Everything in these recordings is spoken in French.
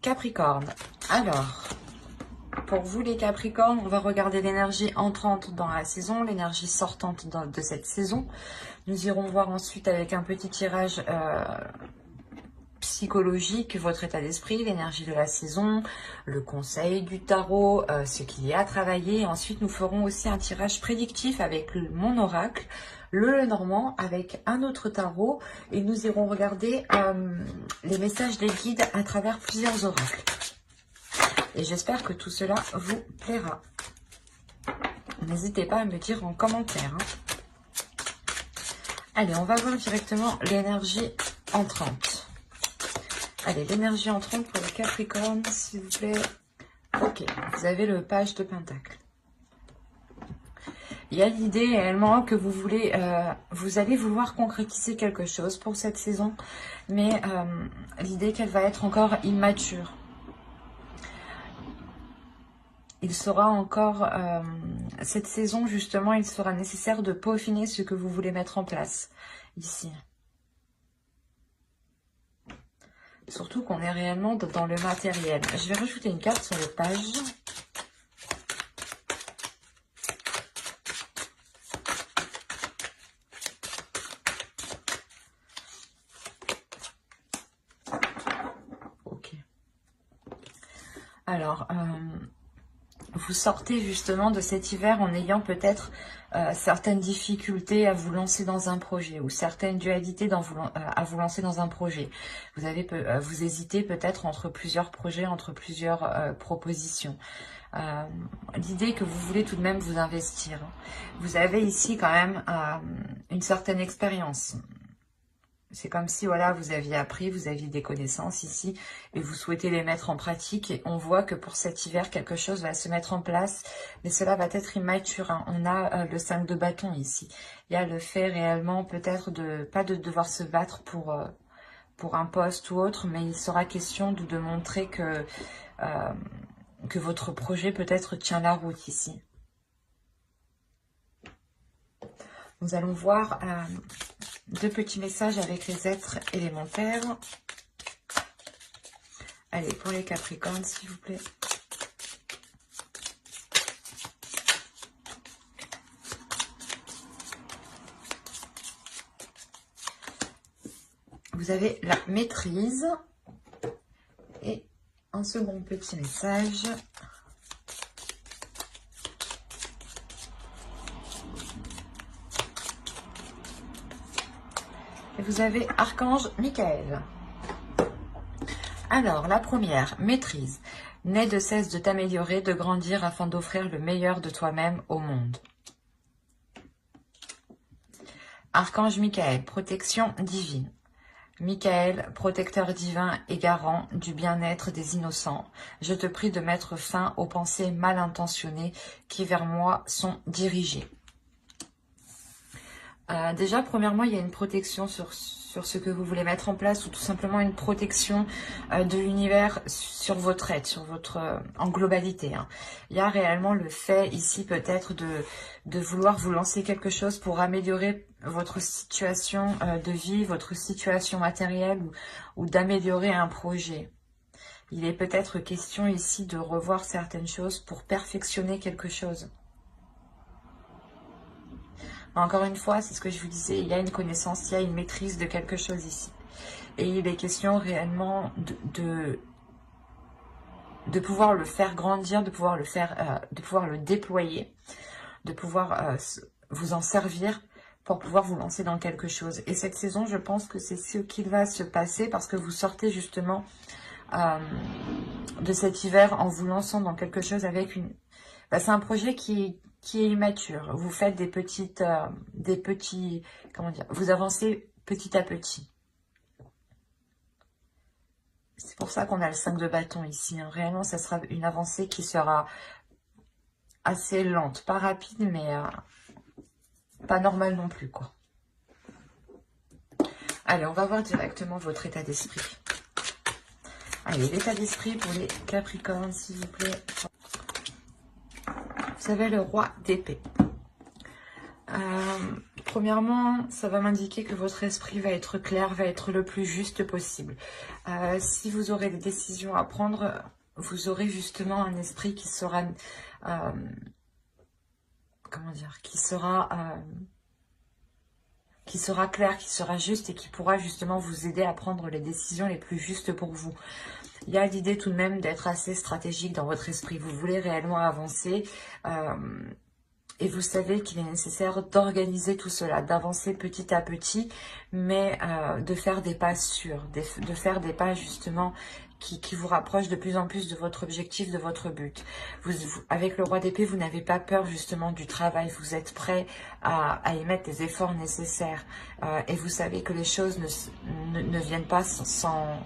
Capricorne. Alors, pour vous les Capricornes, on va regarder l'énergie entrante dans la saison, l'énergie sortante de cette saison. Nous irons voir ensuite avec un petit tirage psychologique, votre état d'esprit, l'énergie de la saison, le conseil du tarot, ce qu'il y a à travailler. Ensuite, nous ferons aussi un tirage prédictif avec mon oracle, le Lenormand, avec un autre tarot. Et nous irons regarder les messages des guides à travers plusieurs oracles. Et j'espère que tout cela vous plaira. N'hésitez pas à me dire en commentaire. Allez, on va voir directement l'énergie entrante. Allez, l'énergie entrante pour le Capricorne, s'il vous plaît. Ok, vous avez le page de Pentacle. Il y a l'idée réellement que vous voulez, vous allez vouloir concrétiser quelque chose pour cette saison, mais l'idée qu'elle va être encore immature. Il sera encore, cette saison justement, il sera nécessaire de peaufiner ce que vous voulez mettre en place ici. Surtout qu'on est réellement dans le matériel. Je vais rajouter une carte sur le page. Ok. Alors, vous sortez justement de cet hiver en ayant peut-être certaines difficultés à vous lancer dans un projet ou certaines dualités à vous lancer dans un projet. Vous hésitez peut-être entre plusieurs projets, entre plusieurs propositions. L'idée que vous voulez tout de même vous investir. Vous avez ici quand même une certaine expérience. C'est comme si voilà, vous aviez appris, vous aviez des connaissances ici et vous souhaitez les mettre en pratique. Et on voit que pour cet hiver, quelque chose va se mettre en place, mais cela va être immature. Hein. On a le 5 de bâton ici. Il y a le fait réellement peut-être pas de devoir se battre pour un poste ou autre, mais il sera question de montrer que votre projet peut-être tient la route ici. Nous allons voir deux petits messages avec les êtres élémentaires. Allez, pour les Capricornes, s'il vous plaît. Vous avez la maîtrise. Et un second petit message. Et vous avez Archange Michael. Alors, la première, maîtrise. N'aie de cesse de t'améliorer, de grandir afin d'offrir le meilleur de toi-même au monde. Archange Michael, protection divine. Michael, protecteur divin et garant du bien-être des innocents, je te prie de mettre fin aux pensées mal intentionnées qui vers moi sont dirigées. Déjà, premièrement, il y a une protection sur ce que vous voulez mettre en place ou tout simplement une protection de l'univers sur votre être, sur votre en globalité. Hein. Il y a réellement le fait ici peut-être de vouloir vous lancer quelque chose pour améliorer votre situation de vie, votre situation matérielle ou d'améliorer un projet. Il est peut-être question ici de revoir certaines choses pour perfectionner quelque chose. Encore une fois, c'est ce que je vous disais, il y a une connaissance, il y a une maîtrise de quelque chose ici. Et il est question réellement de pouvoir le faire grandir, de pouvoir le déployer, de pouvoir vous en servir pour pouvoir vous lancer dans quelque chose. Et cette saison, je pense que c'est ce qui va se passer parce que vous sortez justement de cet hiver en vous lançant dans quelque chose avec une... c'est un projet qui est immature. Vous faites des petits, comment dire, vous avancez petit à petit. C'est pour ça qu'on a le 5 de bâton ici. Hein. Réellement, ça sera une avancée qui sera assez lente. Pas rapide, mais pas normale non plus, quoi. Allez, on va voir directement votre état d'esprit. Allez, l'état d'esprit pour les Capricornes, s'il vous plaît. Vous avez le roi d'épée. Premièrement, ça va m'indiquer que votre esprit va être clair, va être le plus juste possible. Si vous aurez des décisions à prendre, vous aurez justement un esprit qui sera, comment dire, qui sera clair, qui sera juste et qui pourra justement vous aider à prendre les décisions les plus justes pour vous. Il y a l'idée tout de même d'être assez stratégique dans votre esprit. Vous voulez réellement avancer et vous savez qu'il est nécessaire d'organiser tout cela, d'avancer petit à petit, mais de faire des pas sûrs, de faire des pas justement qui vous rapprochent de plus en plus de votre objectif, de votre but. Avec le roi d'épée, vous n'avez pas peur justement du travail, vous êtes prêt à y mettre les efforts nécessaires et vous savez que les choses ne viennent pas sans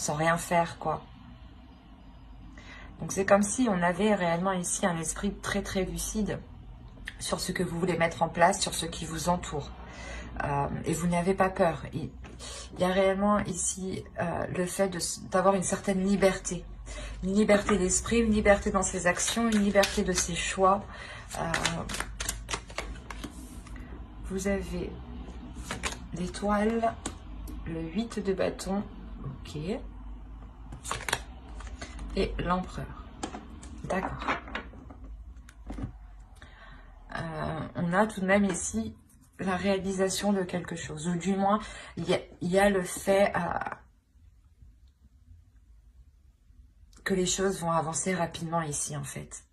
rien faire, quoi. Donc c'est comme si on avait réellement ici un esprit très très lucide sur ce que vous voulez mettre en place, sur ce qui vous entoure. Et vous n'avez pas peur. Il y a réellement ici le fait d'avoir une certaine liberté. Une liberté d'esprit, une liberté dans ses actions, une liberté de ses choix. Vous avez l'étoile, le 8 de bâton, ok. Et l'empereur. D'accord. On a tout de même ici la réalisation de quelque chose. Ou du moins, il y a le fait que les choses vont avancer rapidement ici, en fait.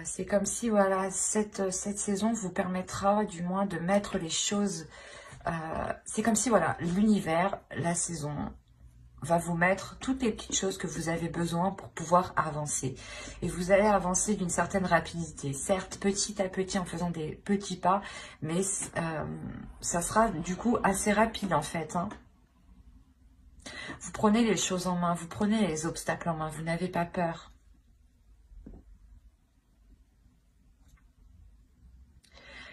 C'est comme si, voilà, cette saison vous permettra du moins de mettre les choses... c'est comme si, voilà, l'univers, la saison, va vous mettre toutes les petites choses que vous avez besoin pour pouvoir avancer. Et vous allez avancer d'une certaine rapidité. Certes, petit à petit, en faisant des petits pas, mais ça sera du coup assez rapide en fait. Hein. Vous prenez les choses en main, vous prenez les obstacles en main, vous n'avez pas peur.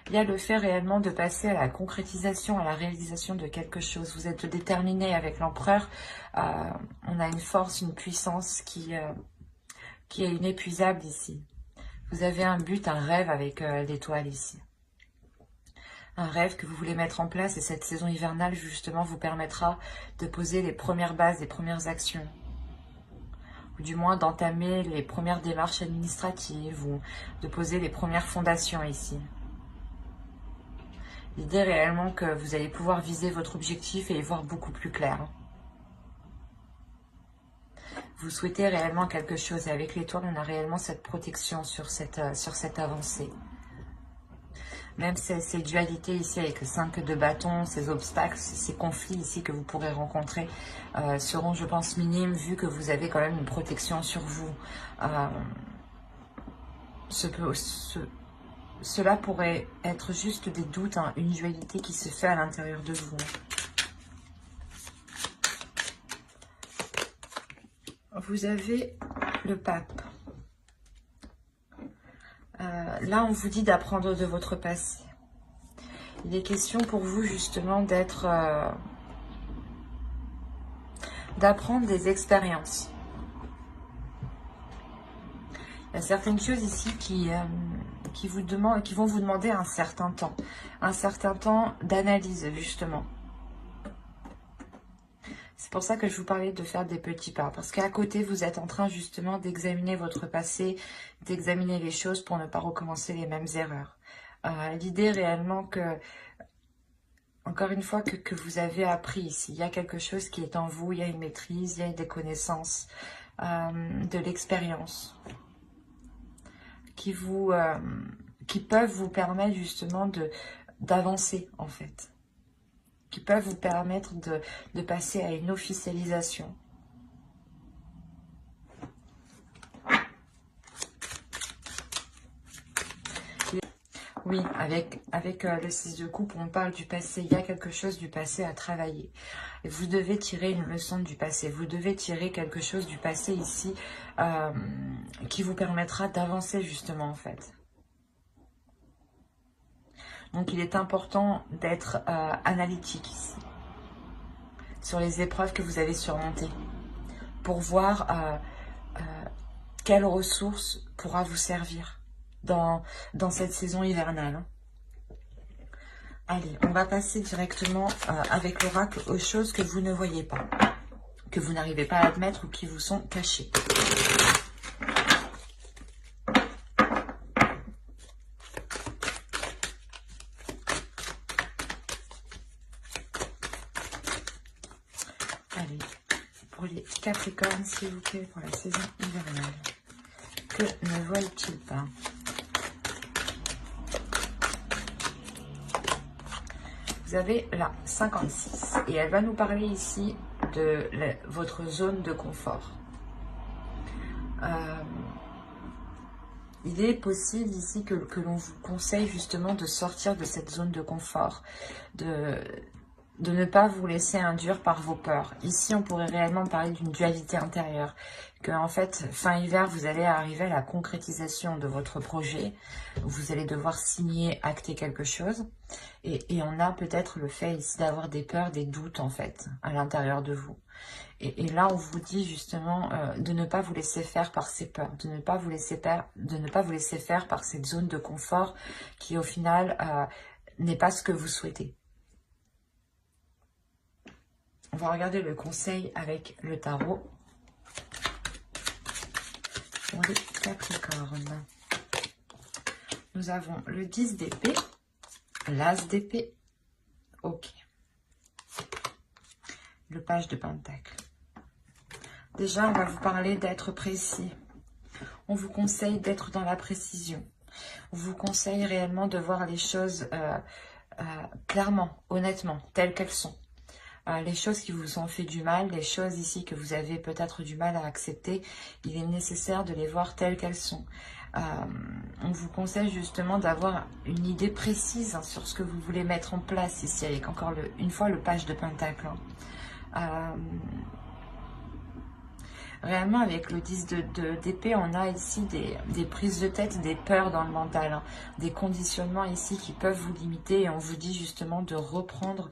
Il y a le fait réellement de passer à la concrétisation, à la réalisation de quelque chose. Vous êtes déterminé avec l'empereur. On a une force, une puissance qui est inépuisable ici. Vous avez un but, un rêve avec l'étoile ici. Un rêve que vous voulez mettre en place et cette saison hivernale justement vous permettra de poser les premières bases, les premières actions. Ou du moins d'entamer les premières démarches administratives ou de poser les premières fondations ici. L'idée réellement que vous allez pouvoir viser votre objectif et y voir beaucoup plus clair. Vous souhaitez réellement quelque chose et avec l'étoile, on a réellement cette protection sur cette avancée. Même ces dualités ici avec le 5 de bâton, ces obstacles, ces conflits ici que vous pourrez rencontrer seront, je pense, minimes vu que vous avez quand même une protection sur vous. Cela pourrait être juste des doutes, hein, une dualité qui se fait à l'intérieur de vous. Vous avez le pape. Là, on vous dit d'apprendre de votre passé. Il est question pour vous justement d'apprendre des expériences. Il y a certaines choses ici qui vont vous demander un certain temps d'analyse justement. C'est pour ça que je vous parlais de faire des petits pas, parce qu'à côté vous êtes en train justement d'examiner votre passé, d'examiner les choses pour ne pas recommencer les mêmes erreurs. L'idée réellement que, encore une fois, que vous avez appris ici, il y a quelque chose qui est en vous, il y a une maîtrise, il y a des connaissances, de l'expérience. Qui peuvent vous permettre justement d'avancer en fait, qui peuvent vous permettre de passer à une officialisation. Oui, avec le 6 de coupe, on parle du passé. Il y a quelque chose du passé à travailler. Et vous devez tirer une leçon du passé. Vous devez tirer quelque chose du passé ici qui vous permettra d'avancer justement en fait. Donc il est important d'être analytique ici. Sur les épreuves que vous avez surmontées. Pour voir quelle ressource pourra vous servir. dans cette saison hivernale. Hein. Allez, on va passer directement avec l'oracle aux choses que vous ne voyez pas, que vous n'arrivez pas à admettre ou qui vous sont cachées. Allez, pour les Capricornes, s'il vous plaît, pour la saison hivernale. Que ne voient-ils pas? Vous avez la 56 et elle va nous parler ici de votre zone de confort. Il est possible ici que l'on vous conseille justement de sortir de cette zone de confort, de ne pas vous laisser induire par vos peurs. Ici, on pourrait réellement parler d'une dualité intérieure, que en fait, fin hiver, vous allez arriver à la concrétisation de votre projet, vous allez devoir signer, acter quelque chose, et on a peut-être le fait ici d'avoir des peurs, des doutes en fait, à l'intérieur de vous. Et là, on vous dit justement de ne pas vous laisser faire par ces peurs, de ne pas vous laisser faire par cette zone de confort qui, au final, n'est pas ce que vous souhaitez. On va regarder le conseil avec le tarot pour les Capricornes. Nous avons le 10 d'épée, l'As d'épée, ok. Le page de pentacle. Déjà, on va vous parler d'être précis. On vous conseille d'être dans la précision. On vous conseille réellement de voir les choses clairement, honnêtement, telles qu'elles sont. Les choses qui vous ont fait du mal, les choses ici que vous avez peut-être du mal à accepter, il est nécessaire de les voir telles qu'elles sont. On vous conseille justement d'avoir une idée précise sur ce que vous voulez mettre en place ici, avec encore une fois le page de pentacle. Réellement, avec le 10 d'épée, on a ici des prises de tête, des peurs dans le mental, hein, des conditionnements ici qui peuvent vous limiter. Et on vous dit justement de reprendre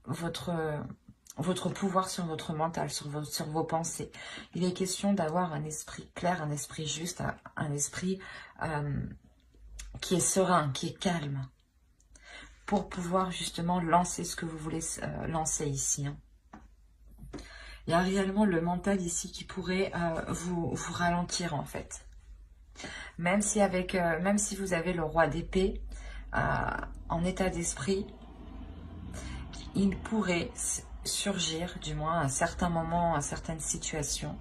votre pouvoir sur votre mental, sur vos pensées. Il est question d'avoir un esprit clair, un esprit juste, un esprit qui est serein, qui est calme, pour pouvoir justement lancer ce que vous voulez lancer ici. Hein. Il y a réellement le mental ici qui pourrait vous ralentir en fait. Même si vous avez le roi d'épée en état d'esprit, il pourrait surgir, du moins à un certain moment, à certaines situations,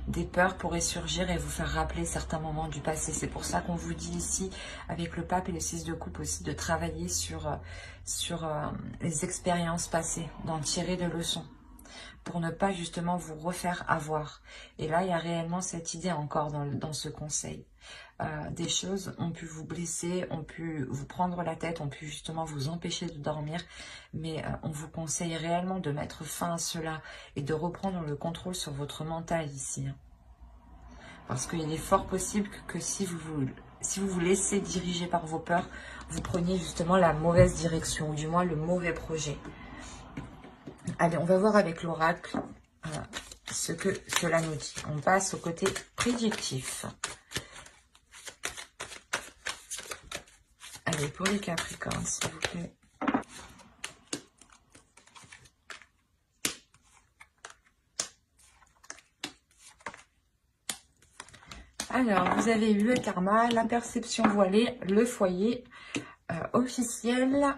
des peurs pourraient surgir et vous faire rappeler certains moments du passé. C'est pour ça qu'on vous dit ici, avec le pape et le 6 de coupe aussi, de travailler sur les expériences passées, d'en tirer des leçons, pour ne pas justement vous refaire avoir. Et là, il y a réellement cette idée encore dans ce conseil. Des choses ont pu vous blesser, ont pu vous prendre la tête, ont pu justement vous empêcher de dormir, mais on vous conseille réellement de mettre fin à cela et de reprendre le contrôle sur votre mental ici. Hein. Parce qu'il est fort possible que si vous vous laissez diriger par vos peurs, vous preniez justement la mauvaise direction, ou du moins le mauvais projet. Allez, on va voir avec l'oracle ce que cela nous dit. On passe au côté prédictif. Allez, pour les Capricornes, s'il vous plaît. Alors, vous avez eu le karma, la perception voilée, le foyer officiel,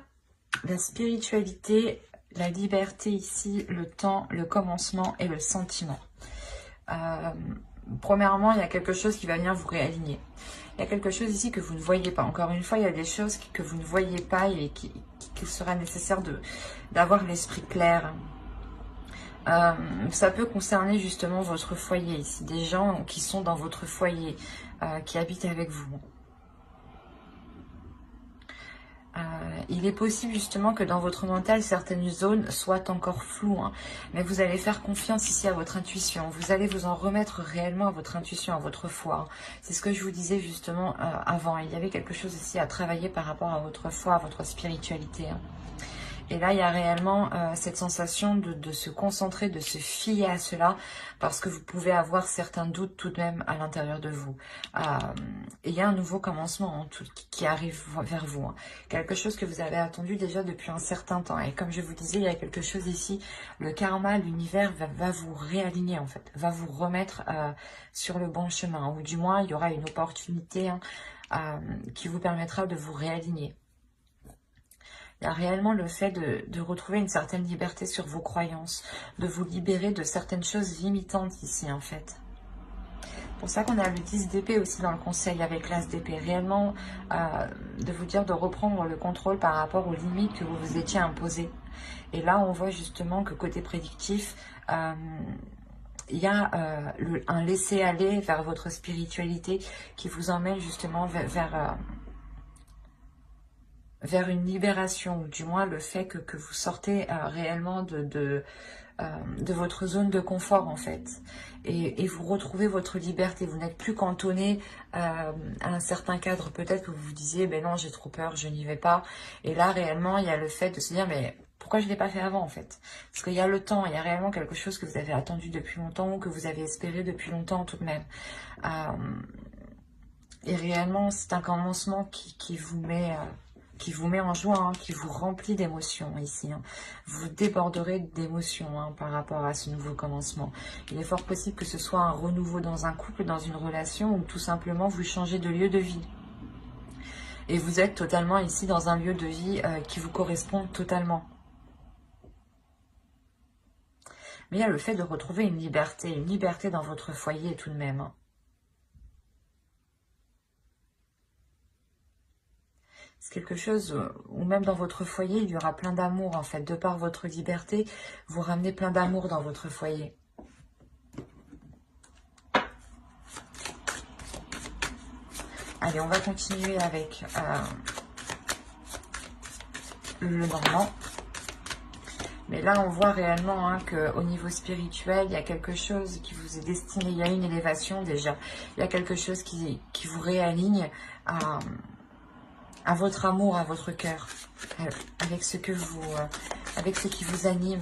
la spiritualité, la liberté ici, le temps, le commencement et le sentiment. Premièrement, il y a quelque chose qui va venir vous réaligner. Il y a quelque chose ici que vous ne voyez pas. Encore une fois, il y a des choses que vous ne voyez pas et qu'il sera nécessaire d'avoir l'esprit clair. Ça peut concerner justement votre foyer ici. Des gens qui sont dans votre foyer, qui habitent avec vous. Il est possible justement que dans votre mental, certaines zones soient encore floues, hein, mais vous allez faire confiance ici à votre intuition. Vous allez vous en remettre réellement à votre intuition, à votre foi. Hein. C'est ce que je vous disais justement avant. Il y avait quelque chose ici à travailler par rapport à votre foi, à votre spiritualité. Hein. Et là, il y a réellement cette sensation de se concentrer, de se fier à cela, parce que vous pouvez avoir certains doutes tout de même à l'intérieur de vous. Et il y a un nouveau commencement qui arrive vers vous. Quelque chose que vous avez attendu déjà depuis un certain temps. Et comme je vous disais, il y a quelque chose ici, le karma, l'univers va vous réaligner en fait, va vous remettre sur le bon chemin. Ou du moins, il y aura une opportunité qui vous permettra de vous réaligner. Il y a réellement le fait de retrouver une certaine liberté sur vos croyances, de vous libérer de certaines choses limitantes ici en fait. C'est pour ça qu'on a le 10 d'épée aussi dans le conseil avec l'as d'épée. Réellement, de vous dire de reprendre le contrôle par rapport aux limites que vous vous étiez imposées. Et là, on voit justement que côté prédictif, il y a un laisser-aller vers votre spiritualité qui vous emmène justement vers une libération, ou du moins le fait que vous sortez réellement de votre zone de confort en fait, et vous retrouvez votre liberté. Vous n'êtes plus cantonné à un certain cadre. Peut-être que vous vous disiez, ben non, j'ai trop peur, je n'y vais pas. Et là réellement, il y a le fait de se dire, mais pourquoi je ne l'ai pas fait avant en fait? Parce qu'il y a le temps, il y a réellement quelque chose que vous avez attendu depuis longtemps, ou que vous avez espéré depuis longtemps tout de même. Et réellement, c'est un commencement qui vous met en joie, qui vous remplit d'émotions ici. Vous déborderez d'émotions par rapport à ce nouveau commencement. Il est fort possible que ce soit un renouveau dans un couple, dans une relation, ou tout simplement vous changez de lieu de vie. Et vous êtes totalement ici dans un lieu de vie qui vous correspond totalement. Mais il y a le fait de retrouver une liberté dans votre foyer tout de même. C'est quelque chose où même dans votre foyer, il y aura plein d'amour en fait. De par votre liberté, vous ramenez plein d'amour dans votre foyer. Allez, on va continuer avec le Normand. Mais là, on voit réellement qu'au niveau spirituel, il y a quelque chose qui vous est destiné. Il y a une élévation déjà. Il y a quelque chose qui vous réaligne à votre amour, à votre cœur, avec ce qui vous anime.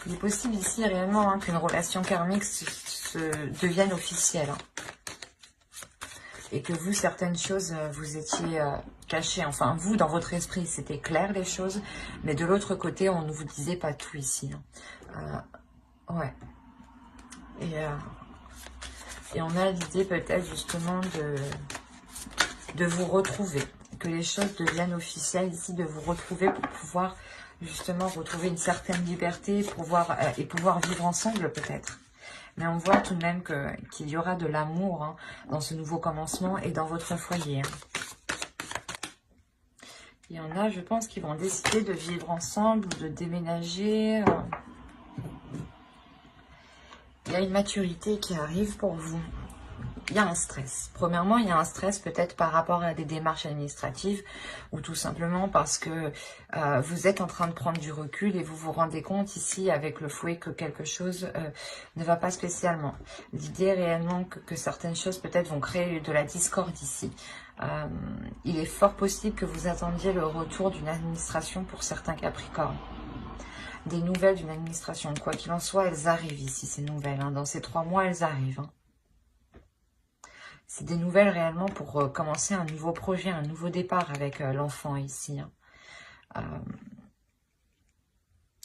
Il est possible ici réellement qu'une relation karmique devienne officielle. Et que vous, certaines choses, vous étiez cachées. Enfin, vous, dans votre esprit, c'était clair les choses. Mais de l'autre côté, on ne vous disait pas tout ici. Ouais. Et on a l'idée peut-être justement de vous retrouver. Que les choses deviennent officielles ici, de vous retrouver pour pouvoir justement retrouver une certaine liberté et pouvoir vivre ensemble peut-être. Mais on voit tout de même qu'il y aura de l'amour dans ce nouveau commencement et dans votre foyer. Il y en a, je pense, qui vont décider de vivre ensemble ou de déménager. Il y a une maturité qui arrive pour vous. Il y a un stress. Premièrement, il y a un stress peut-être par rapport à des démarches administratives ou tout simplement parce que vous êtes en train de prendre du recul et vous vous rendez compte ici avec le fouet que quelque chose ne va pas spécialement. L'idée réellement que certaines choses peut-être vont créer de la discorde ici. Il est fort possible que vous attendiez le retour d'une administration pour certains Capricornes. Des nouvelles d'une administration. Quoi qu'il en soit, elles arrivent ici, ces nouvelles. Dans ces 3 mois, elles arrivent. C'est des nouvelles réellement pour commencer un nouveau projet, un nouveau départ avec l'enfant ici.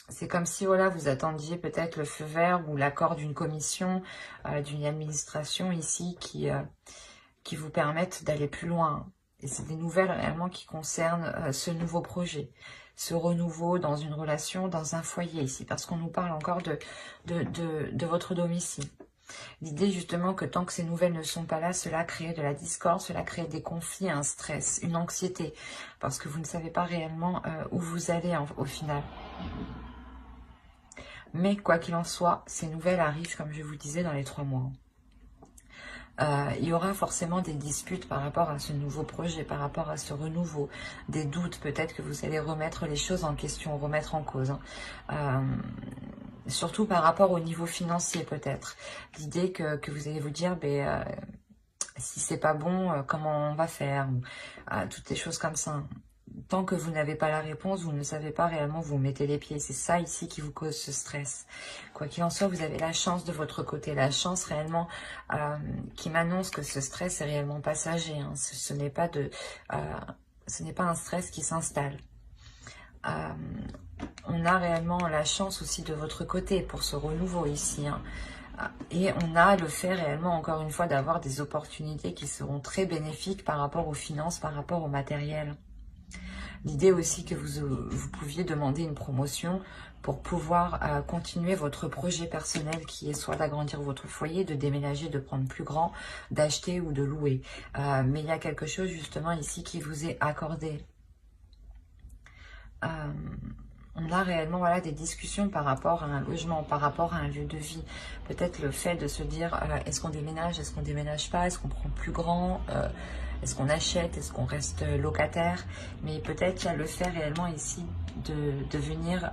C'est comme si voilà, vous attendiez peut-être le feu vert ou l'accord d'une commission, d'une administration ici qui vous permettent d'aller plus loin. Et c'est des nouvelles réellement qui concernent ce nouveau projet, ce renouveau dans une relation, dans un foyer ici, parce qu'on nous parle encore de votre domicile. L'idée justement que tant que ces nouvelles ne sont pas là, cela crée de la discorde, cela crée des conflits, un stress, une anxiété, parce que vous ne savez pas réellement où vous allez au final. Mais quoi qu'il en soit, ces nouvelles arrivent, comme je vous disais, dans les 3 mois. Il y aura forcément des disputes par rapport à ce nouveau projet, par rapport à ce renouveau, des doutes, peut-être que vous allez remettre les choses en question, remettre en cause. Surtout par rapport au niveau financier peut-être. L'idée que vous allez vous dire, si c'est pas bon, comment on va faire, ou, toutes les choses comme ça. Tant que vous n'avez pas la réponse, vous ne savez pas réellement où vous mettez les pieds. C'est ça ici qui vous cause ce stress. Quoi qu'il en soit, vous avez la chance de votre côté. La chance réellement qui m'annonce que ce stress est réellement passager. Hein. Ce n'est pas un stress qui s'installe. On a réellement la chance aussi de votre côté pour ce renouveau ici. Hein. Et on a le fait réellement, encore une fois, d'avoir des opportunités qui seront très bénéfiques par rapport aux finances, par rapport au matériel. L'idée aussi que vous pouviez demander une promotion pour pouvoir continuer votre projet personnel qui est soit d'agrandir votre foyer, de déménager, de prendre plus grand, d'acheter ou de louer. Mais il y a quelque chose justement ici qui vous est accordé. On a réellement voilà, des discussions par rapport à un logement, par rapport à un lieu de vie. Peut-être le fait de se dire, est-ce qu'on déménage, est-ce qu'on déménage pas, est-ce qu'on prend plus grand, est-ce qu'on achète, est-ce qu'on reste locataire. Mais peut-être il y a le fait réellement ici de venir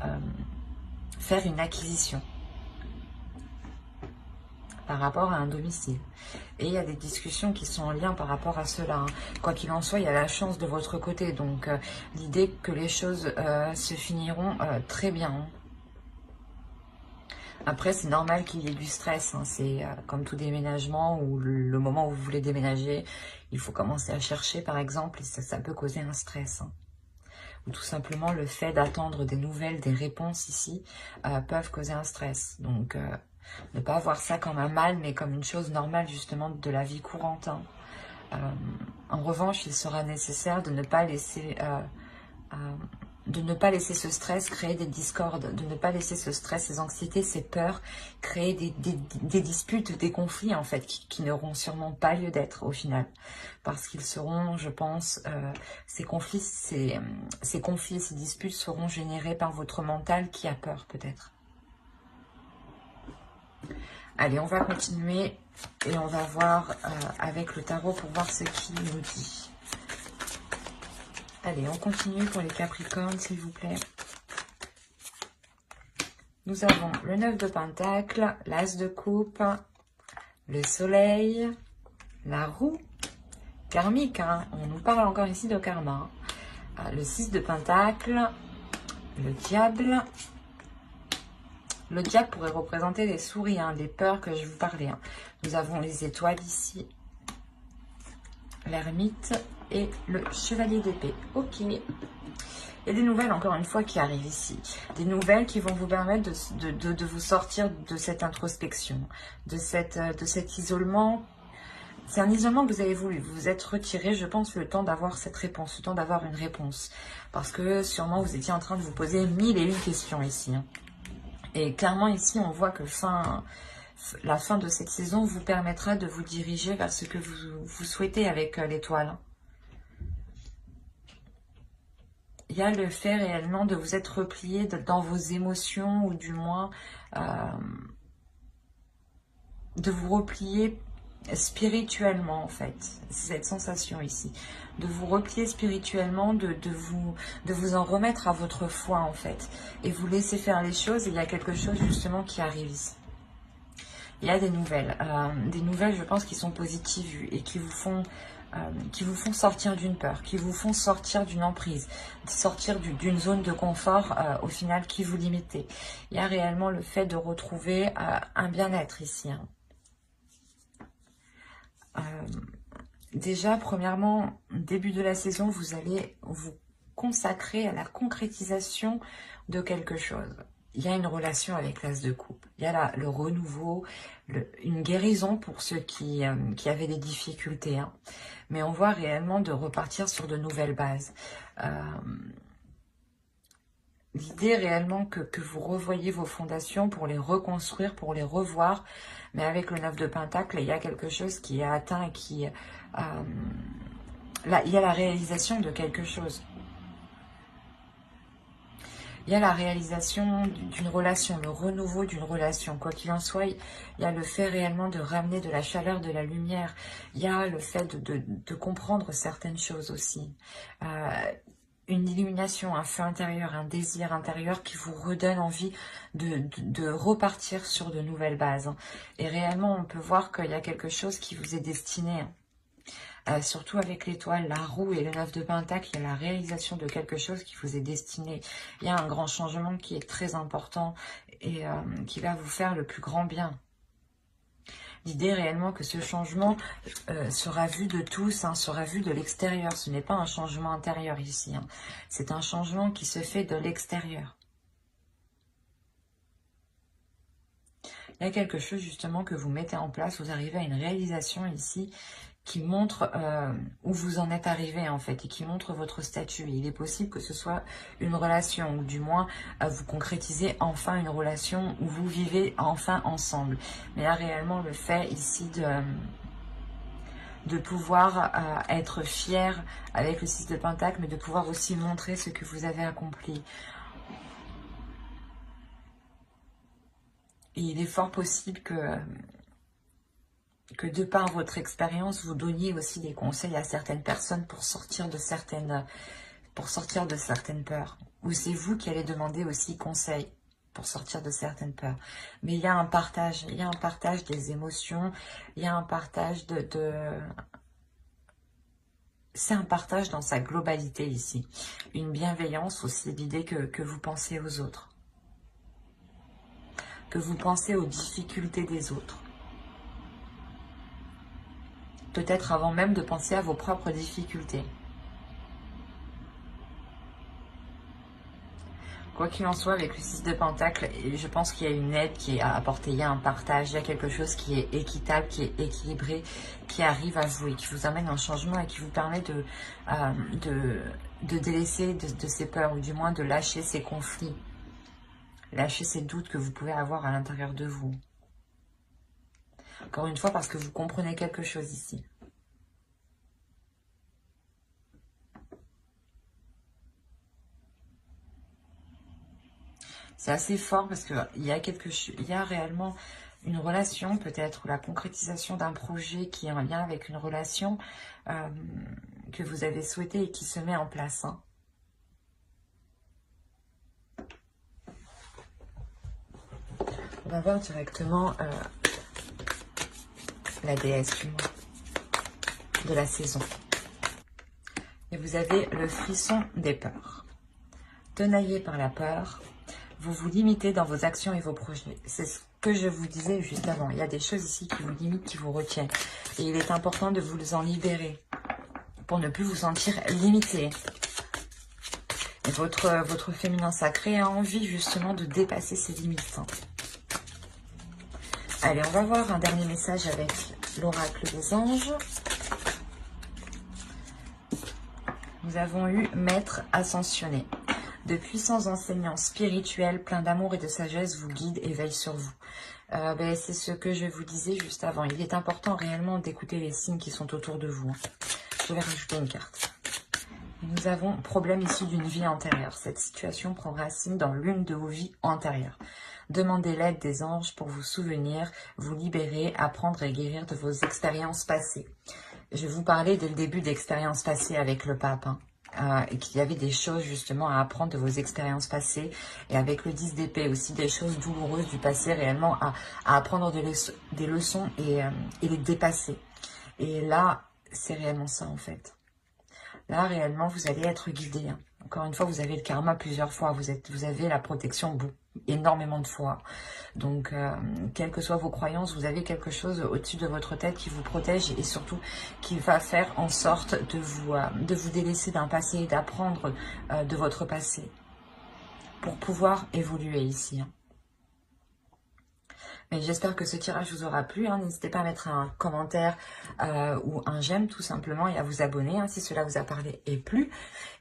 faire une acquisition par rapport à un domicile. Et il y a des discussions qui sont en lien par rapport à cela. Hein. Quoi qu'il en soit, il y a la chance de votre côté. Donc, l'idée que les choses se finiront très bien. Hein. Après, c'est normal qu'il y ait du stress. Hein. C'est comme tout déménagement ou le moment où vous voulez déménager, il faut commencer à chercher, par exemple, et ça peut causer un stress. Hein. Ou tout simplement, le fait d'attendre des nouvelles, des réponses ici, peuvent causer un stress. Donc, ne pas voir ça comme un mal, mais comme une chose normale justement de la vie courante. Hein. En revanche, il sera nécessaire de ne pas laisser ce stress créer des discordes, de ne pas laisser ce stress, ces anxiétés, ces peurs créer des disputes, des conflits en fait, qui n'auront sûrement pas lieu d'être au final. Parce qu'ils seront, je pense, ces conflits, ces disputes seront générés par votre mental qui a peur peut-être. Allez, on va continuer et on va voir avec le tarot pour voir ce qu'il nous dit. Allez, on continue pour les Capricornes, s'il vous plaît. Nous avons le 9 de Pentacle, l'As de Coupe, le Soleil, la Roue, karmique. Hein, on nous parle encore ici de karma. Hein, le 6 de Pentacle, le Diable. Le diable pourrait représenter les souris, hein, des peurs que je vous parlais. Hein. Nous avons les étoiles ici, l'ermite et le chevalier d'épée. Ok. Il y a des nouvelles, encore une fois, qui arrivent ici. Des nouvelles qui vont vous permettre de vous sortir de cette introspection, de cet isolement. C'est un isolement que vous avez voulu. Vous vous êtes retiré, je pense, le temps d'avoir cette réponse, le temps d'avoir une réponse. Parce que sûrement, vous étiez en train de vous poser 1001 questions ici. Hein. Et clairement, ici, on voit que la fin de cette saison vous permettra de vous diriger vers ce que vous souhaitez avec l'étoile. Il y a le fait réellement de vous être replié dans vos émotions, ou du moins de vous replier spirituellement, en fait. C'est cette sensation ici. De vous replier spirituellement, de vous en remettre à votre foi, en fait. Et vous laisser faire les choses, et il y a quelque chose, justement, qui arrive ici. Il y a des nouvelles, je pense, qui sont positives et qui vous font sortir d'une peur, qui vous font sortir d'une emprise, sortir d'une zone de confort, au final, qui vous limitait. Il y a réellement le fait de retrouver un bien-être ici, hein. Déjà, premièrement, début de la saison, vous allez vous consacrer à la concrétisation de quelque chose. Il y a une relation avec l'As de Coupe. Il y a le renouveau, une guérison pour ceux qui avaient des difficultés. Hein. Mais on voit réellement de repartir sur de nouvelles bases. L'idée réellement que vous revoyez vos fondations pour les reconstruire, pour les revoir. Mais avec le 9 de Pentacle, il y a quelque chose qui est atteint et qui... là, il y a la réalisation de quelque chose. Il y a la réalisation d'une relation, le renouveau d'une relation. Quoi qu'il en soit, il y a le fait réellement de ramener de la chaleur, de la lumière. Il y a le fait de comprendre certaines choses aussi. Une illumination, un feu intérieur, un désir intérieur qui vous redonne envie de repartir sur de nouvelles bases. Et réellement, on peut voir qu'il y a quelque chose qui vous est destiné. surtout avec l'étoile, la roue et le 9 de Pentacle, il y a la réalisation de quelque chose qui vous est destiné. Il y a un grand changement qui est très important et qui va vous faire le plus grand bien. L'idée réellement que ce changement sera vu de tous, hein, sera vu de l'extérieur. Ce n'est pas un changement intérieur ici. Hein. C'est un changement qui se fait de l'extérieur. Il y a quelque chose justement que vous mettez en place. Vous arrivez à une réalisation ici qui montre où vous en êtes arrivé en fait et qui montre votre statut. Il est possible que ce soit une relation ou du moins vous concrétisez enfin une relation où vous vivez enfin ensemble. Mais là réellement le fait ici de pouvoir être fier avec le 6 de Pentacle, mais de pouvoir aussi montrer ce que vous avez accompli. Et il est fort possible que de par votre expérience, vous donniez aussi des conseils à certaines personnes pour sortir de certaines peurs. Ou c'est vous qui allez demander aussi conseil pour sortir de certaines peurs. Mais il y a un partage des émotions, il y a un partage c'est un partage dans sa globalité ici. Une bienveillance aussi, l'idée que vous pensez aux autres. Que vous pensez aux difficultés des autres. Peut-être avant même de penser à vos propres difficultés. Quoi qu'il en soit, avec le 6 de Pentacle, je pense qu'il y a une aide qui est apportée, il y a un partage, il y a quelque chose qui est équitable, qui est équilibré, qui arrive à vous et qui vous amène un changement et qui vous permet de délaisser de ces peurs ou du moins de lâcher ces conflits, lâcher ces doutes que vous pouvez avoir à l'intérieur de vous. Encore une fois, parce que vous comprenez quelque chose ici. C'est assez fort parce qu'il y a réellement une relation, peut-être, ou la concrétisation d'un projet qui est en lien avec une relation que vous avez souhaité et qui se met en place. Hein. On va voir directement la déesse du mois de la saison. Et vous avez le frisson des peurs. Tenaillé par la peur, vous vous limitez dans vos actions et vos projets. C'est ce que je vous disais juste avant. Il y a des choses ici qui vous limitent, qui vous retiennent. Et il est important de vous en libérer pour ne plus vous sentir limité. Et votre féminin sacré a envie justement de dépasser ses limites. Hein. Allez, on va voir un dernier message avec l'oracle des anges. Nous avons eu Maître ascensionné. De puissants enseignants spirituels, pleins d'amour et de sagesse, vous guident et veillent sur vous. C'est ce que je vous disais juste avant. Il est important réellement d'écouter les signes qui sont autour de vous. Je vais rajouter une carte. Nous avons problème issu d'une vie antérieure. Cette situation prend racine dans l'une de vos vies antérieures. Demandez l'aide des anges pour vous souvenir, vous libérer, apprendre et guérir de vos expériences passées. Je vous parlais dès le début d'expériences passées avec le pape. Hein. Et qu'il y avait des choses justement à apprendre de vos expériences passées et avec le 10 d'épée aussi des choses douloureuses du passé réellement à apprendre des leçons et les dépasser. Et là, c'est réellement ça en fait. Là, réellement, vous allez être guidé. Hein. Encore une fois, vous avez le karma plusieurs fois. Vous avez la protection énormément de fois. Donc, quelles que soient vos croyances, vous avez quelque chose au-dessus de votre tête qui vous protège et surtout qui va faire en sorte de vous délaisser d'un passé et d'apprendre de votre passé pour pouvoir évoluer ici. Hein. Mais j'espère que ce tirage vous aura plu. Hein. N'hésitez pas à mettre un commentaire ou un j'aime tout simplement et à vous abonner si cela vous a parlé et plu.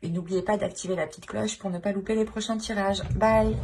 Et n'oubliez pas d'activer la petite cloche pour ne pas louper les prochains tirages. Bye!